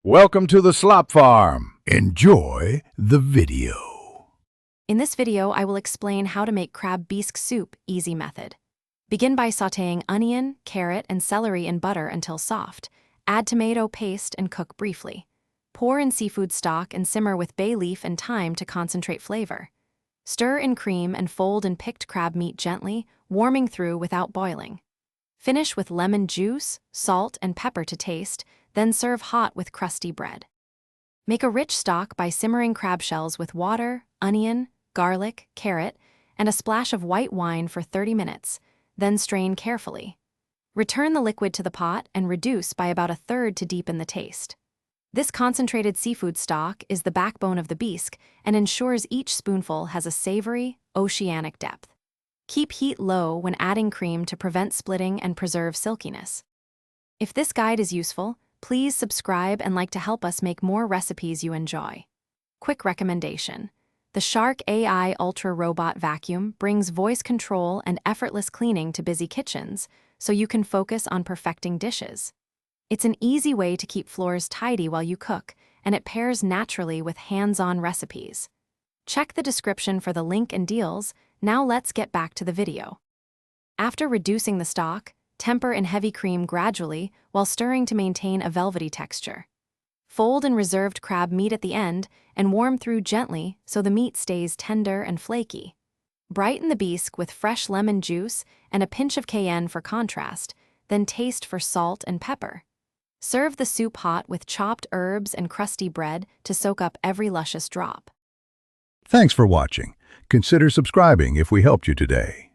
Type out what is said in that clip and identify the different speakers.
Speaker 1: Welcome to the Slop Farm. Enjoy the video.
Speaker 2: In this video, I will explain how to make crab bisque soup easy method. Begin by sautéing onion, carrot, and celery in butter until soft. Add tomato paste and cook briefly. Pour in seafood stock and simmer with bay leaf and thyme to concentrate flavor. Stir in cream and fold in picked crab meat gently, warming through without boiling. Finish with lemon juice, salt, and pepper to taste, then serve hot with crusty bread. Make a rich stock by simmering crab shells with water, onion, garlic, carrot, and a splash of white wine for 30 minutes, then strain carefully. Return the liquid to the pot and reduce by about a third to deepen the taste. This concentrated seafood stock is the backbone of the bisque and ensures each spoonful has a savory, oceanic depth. Keep heat low when adding cream to prevent splitting and preserve silkiness. If this guide is useful, please subscribe and like to help us make more recipes you enjoy. Quick recommendation. The Shark AI Ultra Robot Vacuum brings voice control and effortless cleaning to busy kitchens, so you can focus on perfecting dishes. It's an easy way to keep floors tidy while you cook, and it pairs naturally with hands-on recipes. Check the description for the link and deals. Now let's get back to the video. After reducing the stock, temper in heavy cream gradually while stirring to maintain a velvety texture. Fold in reserved crab meat at the end and warm through gently so the meat stays tender and flaky. Brighten the bisque with fresh lemon juice and a pinch of cayenne for contrast, then taste for salt and pepper. Serve the soup hot with chopped herbs and crusty bread to soak up every luscious drop.
Speaker 1: Thanks for watching. Consider subscribing if we helped you today.